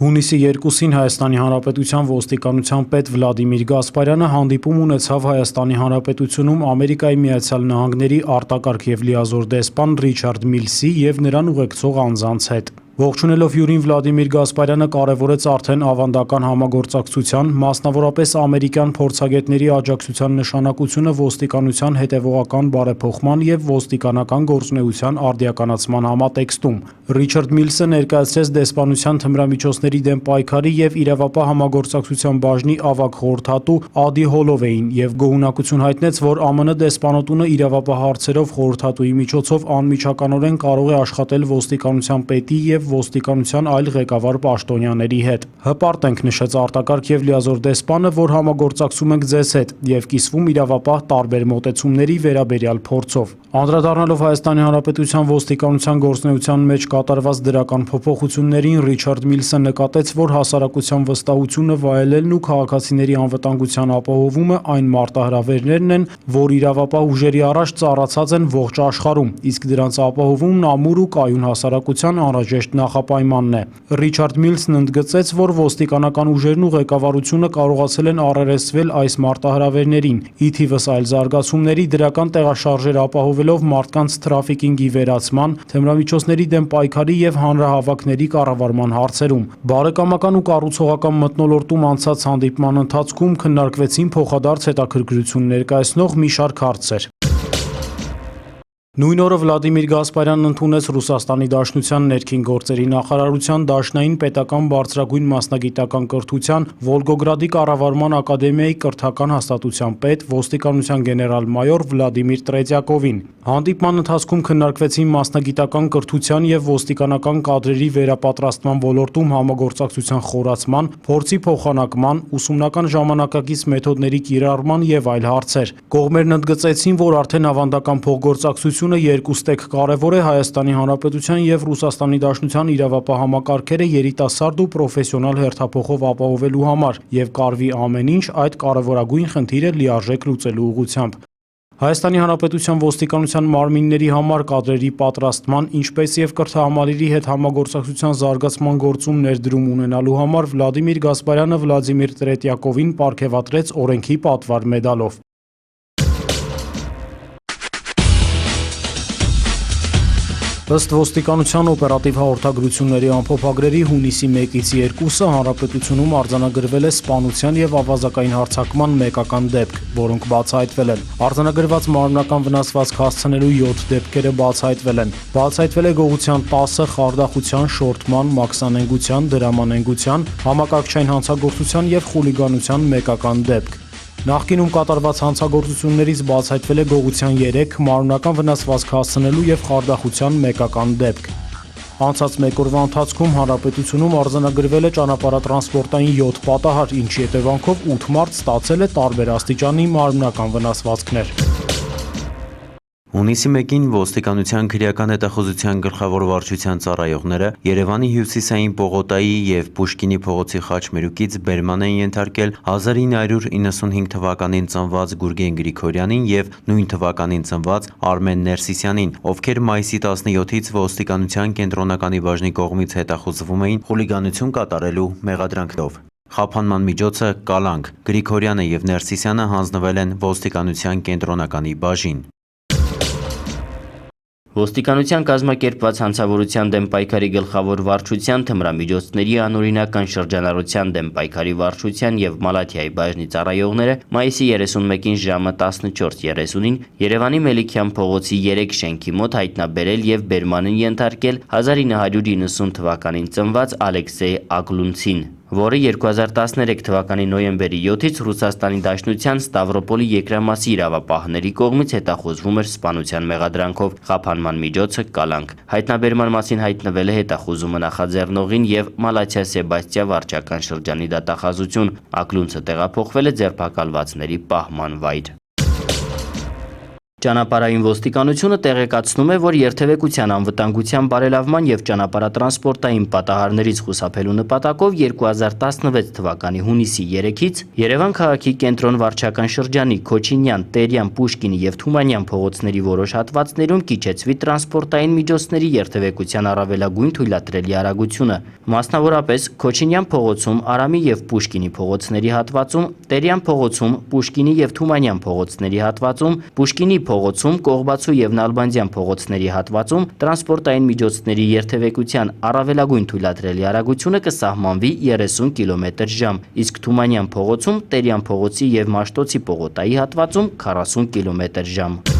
Հունիսի 2-ին Հայաստանի Հանրապետության ոստիկանության պետ Վլադիմիր Գասպարյանը հանդիպում ունեցավ Հայաստանի Հանրապետությունում Ամերիկայի Միացյալ Նահանգների արտակարգ և լիազոր դեսպան Ռիչարդ Միլսի և նրան ուղեկցող անձանց հետ։ Ողջունելով հյուրին Վլադիմիր Գասպարյանը կարևորեց արդեն ավանդական համագործակցության, մասնավորապես ամերիկյան փորձագետների աջակցության նշանակությունը ոստիկանության հետևողական բարեփոխման և ոստիկանական գործունեության արդիականացման համատեքստում։ Ռիչարդ Միլսը ներկայացրեց դեսպանության թմրամիջոցների դեմ պայքարի և իրավապահ համագործակցության բաժնի ավագ խորհրդատու Ադի Հոլովեյին և գոհունակություն հայտնեց, որ ԱՄՆ դեսպանատունը իրավապահ հարցերով խորհրդատուի միջոցով անմիջականորեն կարող է աշխատել ոստիկանության պետի և ոստիկանության այլ ղեկավար պաշտոնյաների հետ։ Հպարտ ենք, նշեց արտակարգ և լիազոր դեսպանը, որ համագործակցում ենք ձեզ հետ և կիսվում իրավապահ տարբեր մոտեցումների վերաբերյալ փորձով։ Անդրադառնալով Հայաստանի Հանրապետության ոստիկանության գործունեության մեջ կատարված դրական փոփոխություններին, Ռիչարդ Միլսը նկատեց, որ հասարակության վստահությունը վայելելն ու քաղաքացիների անվտանգության ապահովումը այն մարտահրավերներն են, որ իրավապահ ուժերի առաջ ծառացած են ողջ աշխարհում, իսկ դրանց ապահովումն ամուր ու կայուն հասարակության անհրաժեշտ նախապայմանն է։ Ռիչարդ Միլսն ընդգծեց, որ ոստիկանական ուժերն ու ղեկավարությունը կարողացել են առերեսվել այս մարտահրավերներին, ի թիվս այլ զարգացումների դրական տեղաշարժեր ապահովելով մարդկանց թրաֆիքինգի վերացման, թմրամիջոցների դեմ պայքարի և հանրահավաքների կառավարման հարցերում։ Բարեկամական ու կառուցողական մթնոլորտում անցած հանդիպման ընթացքում քննարկվեցին փոխադարձ հետաքրքրություն ներկայացնող մի շարք հարցեր։ Նույն օրը Վլադիմիր Գասպարյանն ընդունեց Ռուսաստանի Դաշնության ներքին գործերի նախարարության Դաշնային պետական բարձրագույն մասնագիտական կրթության Վոլգոգրադի կառավարման ակադեմիայի կրթական հաստատության պետ, ոստիկանության գեներալ-մայոր Վլադիմիր Տրետյակովին։ Հանդիպման ընթացքում քննարկվեցին մասնագիտական կրթության և ոստիկանական կադրերի վերապատրաստման ոլորտում համագործակցության խորացման, փորձի փոխանակման, ուսումնական ժամանակակից մեթոդների կիրառման և այլ հարցեր։ Կողմերն ընդգծեցին, որ արդեն ավանդական փոխգործակցությունը երկուստեք կարևոր է Հայաստանի Հանրապետության և Ռուսաստանի Դաշնության իրավապահ համակարգերը երիտասարդ ու պրոֆեսիոնալ հերթափոխով ապահովելու համար և կարվի ամեն ինչ այդ կարևորագույն խնդիրը լիարժեք լուծելու ուղղությամբ։ Հայաստանի Հանրապետության ոստիկանության մարմինների համար կադրերի պատրաստման, ինչպես և կրթահամալիրի հետ համագործակցության զարգացման գործում ներդրում ունենալու համար Վլադիմիր Գասպարյանը Վլադիմիր Տրետյակովին պարգևատրեց օրենքի պատվար մեդալով։ Ըստ ոստիկանության օպերատիվ հաղորդագրությունների ամփոփագրերի հունիսի 1-ից 2-ը հանրապետությունում արձանագրվել է սպանության և ավազակային հարձակման մեկական դեպք, որոնք բացահայտվել են։ Արձանագրված մարմնական վնասվածք հասցնելու 7 դեպքերը բացահայտվել են։ Բացահայտվել է գողության 10, խարդախության, շորթման, մաքսանենգության, դրամանենգության, համակարգչային հանցագործության և խուլիգանության մեկական դեպք։ Նախկինում կատարված հանցագործություններից բացահայտվել է գողության 3, մարմնական վնասվածք հասցնելու և խարդախության մեկական դեպք։ Անցած մեկ օրվա ընթացքում հանրապետությունում արձանագրվել է ճանապարհատրանսպորտային 7 պատահար, ինչի հետևանքով 8 մարդ ստացել է տարբեր աստիճանի մարմնական վնասվածքներ։ Հունիսի 1-ին ոստիկանության քրեական հետախուզության գլխավոր վարչության ծառայողները Երևանի հյուսիսային Պողոտայի և Պուշկինի փողոցի խաչմերուկից բերման են ենթարկել 1995 թվականին ծնված Գուրգեն Գրիգորյանին և նույն թվականին ծնված Արմեն Ներսիսյանին, ովքեր մայիսի 17-ից ոստիկանության կենտրոնականի բաժնի կողմից հետախուզվում էին խուլիգանություն կատարելու մեղադրանքով։ Խափանման միջոցը կալանք։ Գրիգորյանը և Ներսիսյանը հանձնվել են ոստիկանության կենտրոնականի բաժին։ Ոստիկանության կազմակերպված հանցավորության դեմ պայքարի գլխավոր վարչության, թմրամիջոցների անօրինական շրջանառության դեմ պայքարի վարչության և Մալաթիայի բաժնի ծառայողները մայիսի 31-ին ժամը 14:30-ին Երևանի Մելիքյան փողոցի 3 շենքի մոտ հայտնաբերել և բերման են ենթարկել 1990 թվականին ծնված Ալեքսեյ Ագլունցին, որը 2013 թվականի նոյեմբերի 7-ից Ռուսաստանի Դաշնության Ստավրոպոլի երկրամասի իրավապահների կողմից հետախուզվում էր սպանության մեղադրանքով։ Խափանման միջոցը կալանք։ Հայտնաբերման մասին հայտնվել է հետախուզումը նախաձեռնողին և Մալաթիա Սեբաստիա վարչական շրջանի դատախազություն։ Ագլունցը տեղափոխվել է ձերբակալվածների պահման վայր։ Ճանապարհային ոստիկանությունը տեղեկացնում է, որ երթևեկության անվտանգության բարելավման եւ ճանապարհատրանսպորտային պատահարներից խուսափելու նպատակով 2016 թվականի հունիսի 3-ից Երևան քաղաքի կենտրոն վարչական շրջանի Քոչինյան, Տերյան, Պուշկինի եւ Թումանյան փողոցների որոշ հատվածներում կիչեցվի տրանսպորտային միջոցների երթևեկության առավելագույն թույլատրելի արագությունը։ Մասնավորապես Քոչինյան փողոցում, Արամի եւ Պուշկինի փողոցների հատվածում, Տերյան փողոցում, Պուշկինի եւ Թումանյան փողոցների հատվածում, Պուշկինի փողոցում, Կողբացու եւ Նալբանդյան փողոցների հատվածում տրանսպորտային միջոցների երթևեկության առավելագույն թույլատրելի արագությունը կսահմանվի 30 կմ/ժ, իսկ Թումանյան փողոցում, Տերյան փողոցի եւ Մաշտոցի պողոտայի հատվածում 40 կմ/ժ։